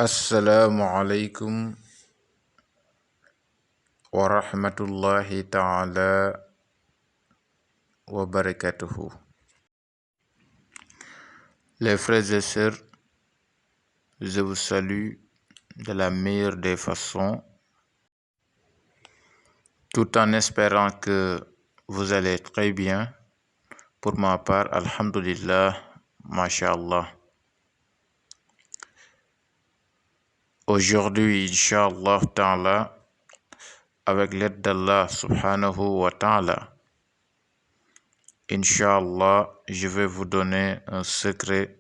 Assalamu alaikum wa rahmatullahi ta'ala wa barakatuhu. Les frères et sœurs, je vous salue de la meilleure des façons, tout en espérant que vous allez très bien. Pour ma part, alhamdulillah, masha'Allah. Aujourd'hui, Inch'Allah ta'ala, avec l'aide d'Allah subhanahu wa ta'ala, Inch'Allah, je vais vous donner un secret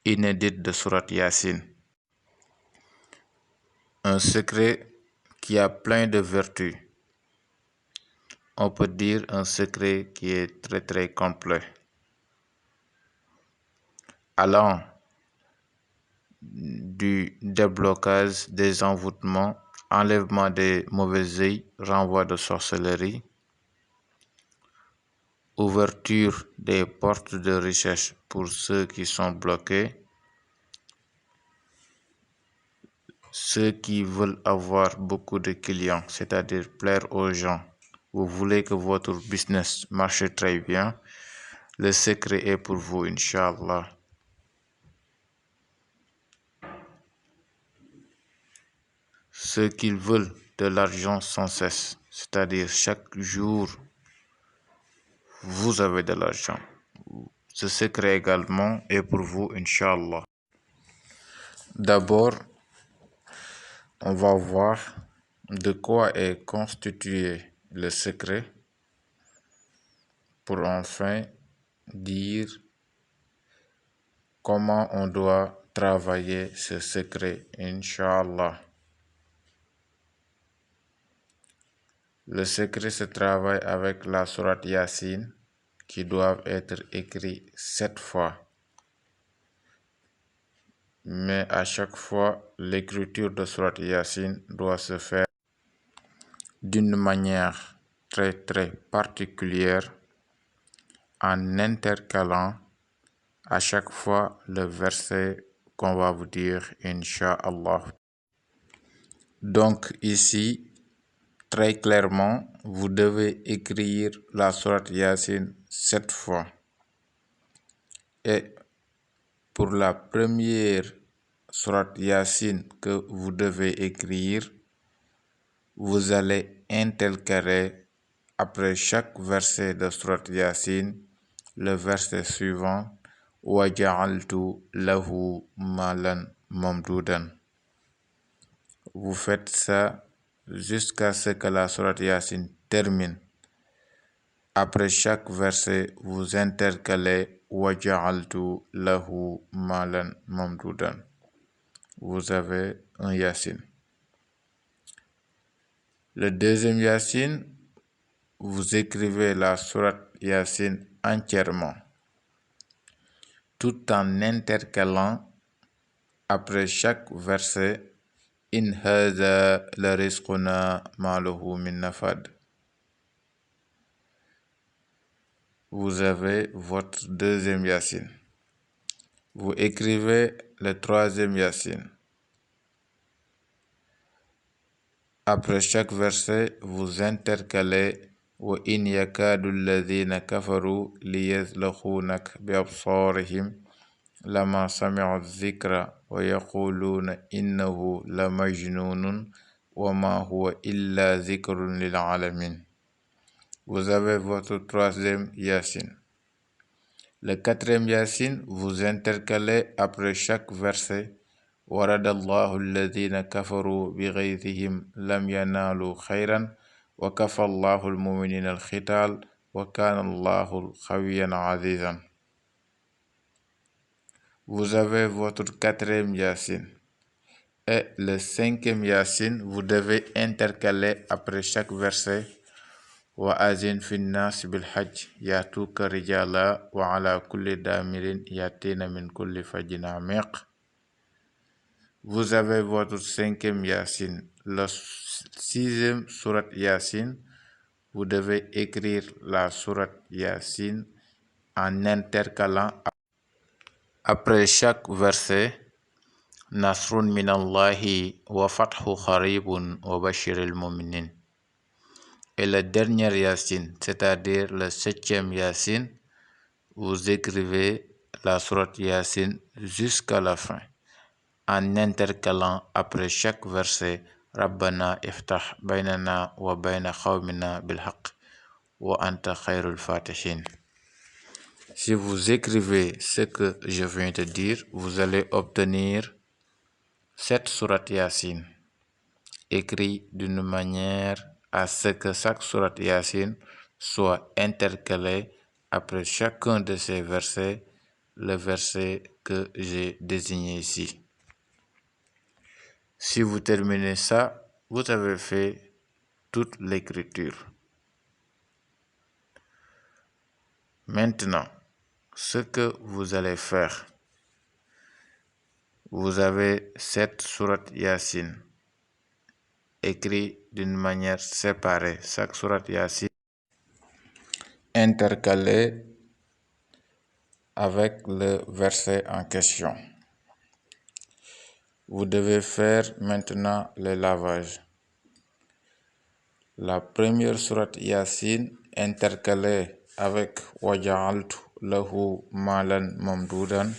inédit de Surat Yasin. Un secret qui a plein de vertus. On peut dire un secret qui est très complet. Allant du déblocage des envoûtements, enlèvement des mauvais œils, renvoi de sorcellerie, ouverture des portes de richesse pour ceux qui sont bloqués, ceux qui veulent avoir beaucoup de clients, c'est-à-dire plaire aux gens. Vous voulez que votre business marche très bien, le secret est pour vous, Inch'Allah. Ceux qui veulent de l'argent sans cesse, c'est-à-dire chaque jour, vous avez de l'argent. Ce secret également est pour vous, Inch'Allah. D'abord, on va voir de quoi est constitué le secret pour enfin dire comment on doit travailler ce secret, Inch'Allah. Le secret se travaille avec la sourate Yasin qui doivent être écrits 7 fois. Mais à chaque fois, l'écriture de sourate Yasin doit se faire d'une manière très particulière en intercalant à chaque fois le verset qu'on va vous dire, Inch'Allah. Donc ici, très clairement, vous devez écrire la sourate Yasin 7 fois. Et pour la première sourate Yasin que vous devez écrire, vous allez intercaler après chaque verset de sourate Yasin le verset suivant wa ja'altu lahu malan mamdudan. Vous faites ça jusqu'à ce que la sourate Yasin termine. Après chaque verset, vous intercalez wa ja'altu lahu malan mamdudan. Vous avez un Yasin. Le deuxième Yasin, vous écrivez la sourate Yasin entièrement, tout en intercalant après chaque verset in hadha la rizquna ma lahu min nafad. Vous avez votre deuxième Yasin. Vous écrivez le troisième Yasin. Après chaque verset, vous intercalez wa in yakadu alladhina kafaru liyazlakhunak bi absarihim lama sami'u dhikra wa yaquluna innahu la majnunun wa ma huwa illa dhikrun lil alamin. Vous avez votre troisième Yasin. Le quatrième Yasin, vous intercalez après chaque verset وَرَدَ اللَّهُ الَّذِينَ كَفَرُوا بِغَيْظِهِمْ لَمْ يَنَالُوا خَيْرًا وَكَفَى اللَّهُ الْمُؤْمِنِينَ الْقِتَالَ وَكَانَ اللَّهُ قَوِيًّا عَزِيزًا. Vous avez votre quatrième Yasin. Et le cinquième Yasin, vous devez intercaler après chaque verset وَأَذِنْ فِي النَّاسِ بِالْحَجِّ يَأْتُوكَ رِجَالًا وَعَلَى كُلِّ ضَامِرٍ يَأْتِينَ مِنْ كُلِّ فَجٍّ عَمِيقٍ. Vous avez votre cinquième Yasin. Le sixième sourate Yasin, vous devez écrire la sourate Yasin en intercalant après chaque verset Nasrun minallahi wa fathu qaribun wa bashiril mu'minin. Et la dernière Yassine, c'est-à-dire le 7e Yassine, vous écrivez la sourate Yassine jusqu'à la fin, en intercalant après chaque verset Rabbana iftah baynana wa bayna khawmina bil haqq wa anta khairul fatihin. Si vous écrivez ce que je viens de dire, vous allez obtenir cette sourate Yassine, écrit d'une manière à ce que chaque sourate Yassine soit intercalée après chacun de ces versets, le verset que j'ai désigné ici. Si vous terminez ça, vous avez fait toute l'écriture. Maintenant, ce que vous allez faire, vous avez cette sourate Yassine écrite d'une manière séparée, chaque sourate Yassine intercalée avec le verset en question. Vous devez faire maintenant le lavage. La première sourate Yassine intercalée avec Waja'altu lahu malan mamdoudan,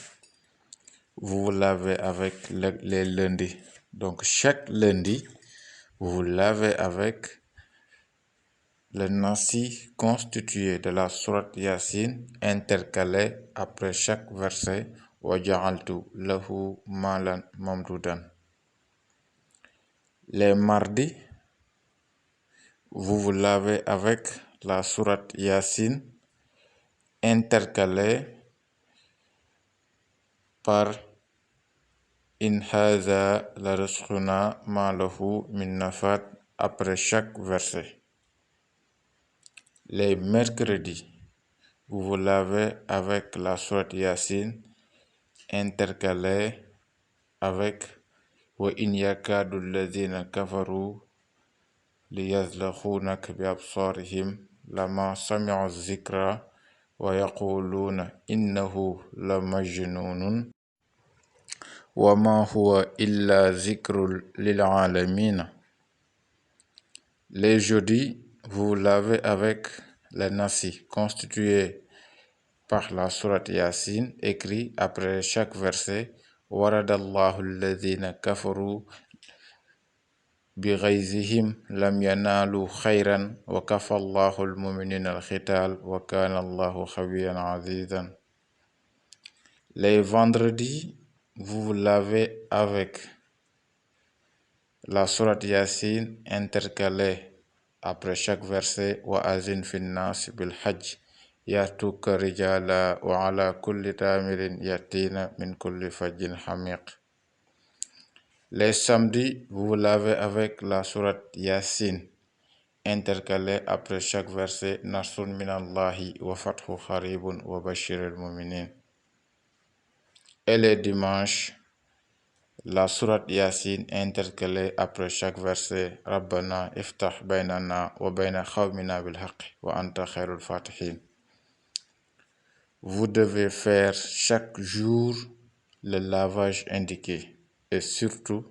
vous lavez avec les lundis. Donc chaque lundi, vous lavez avec le nasi constitué de la sourate Yassine intercalé après chaque verset Waja'altu lahu malan mamdoudan. Les mardis, vous vous lavez avec la sourate Yassine intercalée par In haza la rizquna ma lahu min nafat après chaque verset. Les mercredis, vous vous lavez avec la sourate Yassine intercalée avec Wa in yakadu alladhina kafaru liyazlakhunak bi absarihim lama sami'u zikra wa yaquluna innahu la majnunun wa ma huwa illa zikrul lil alamin. Les jeudis, vous lavez avec le nasi constitué par la sourate Yassine écrit après chaque verset Waradallahu alladhina kafaru bighayzihim lam yanalu khayran wa kafallahu al-mu'minina al-khital wa kana Allahu khawiyyan azizan. Les vendredis, vous vous lavez avec la sourate Yassine intercalée après chaque verset wa azin finnas bil hajj yatuka rijala wa ala kulli tamirin yatina min kulli fajjin hamiq. Les samedis, vous vous lavez avec la sourate Yassine intercalée après chaque verset Nasrun minallahi wa fathu qaribun wa bashiril mu'minin. Et les dimanches, la sourate Yassine intercalée après chaque verset Rabbana iftah baynana wa bayna khawmina bil haqq wa anta khairul fatihin. Vous devez faire chaque jour le lavage indiqué et surtout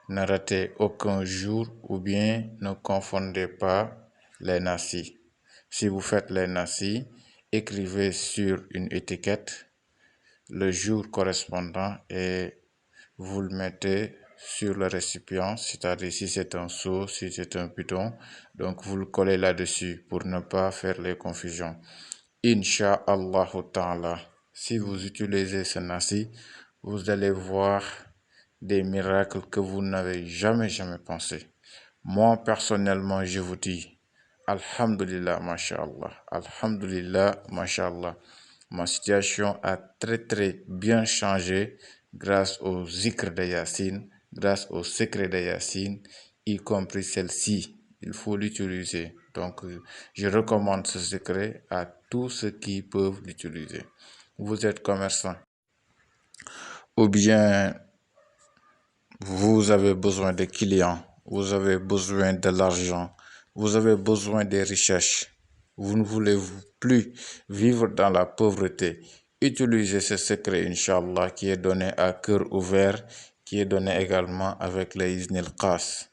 ne ratez aucun jour ou bien ne confondez pas les nasis. Si vous faites les nasis, écrivez sur une étiquette le jour correspondant et vous le mettez sur le récipient, c'est-à-dire si c'est un seau, si c'est un bidon, donc vous le collez là-dessus pour ne pas faire les confusions. Inch'Allah ta'ala, si vous utilisez ce nasi, vous allez voir des miracles que vous n'avez jamais pensé. Moi, personnellement, je vous dis, Alhamdulillah, Masha'Allah, Alhamdulillah, Masha'Allah. Ma situation a très bien changé grâce au zikr de Yassine, grâce au secret de Yassine, y compris celle-ci. Il faut l'utiliser. Donc, je recommande ce secret à tous ceux qui peuvent l'utiliser. Vous êtes commerçant ou bien vous avez besoin de clients, vous avez besoin de l'argent, vous avez besoin des richesses, vous ne voulez plus vivre dans la pauvreté. Utilisez ce secret, Inch'Allah, qui est donné à cœur ouvert, qui est donné également avec le iznil khas.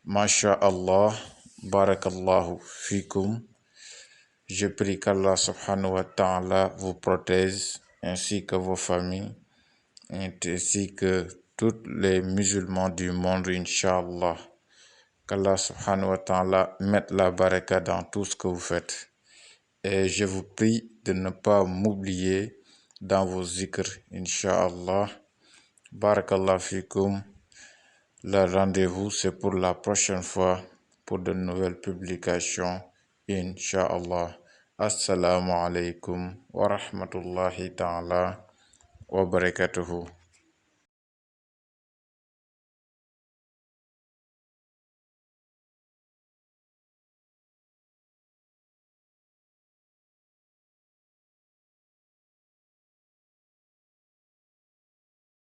Masha'Allah, barakallahu fikum. Je prie qu'Allah subhanahu wa ta'ala vous protège ainsi que vos familles ainsi que tous les musulmans du monde, Inch'Allah. Qu'Allah subhanahu wa ta'ala mette la baraka dans tout ce que vous faites. Et je vous prie de ne pas m'oublier dans vos zikrs, Inch'Allah. Barakallah fikum. Le rendez-vous, c'est pour la prochaine fois pour de nouvelles publications, Inch'Allah. Assalamu alaikum wa rahmatullahi ta'ala wa barakatuhu.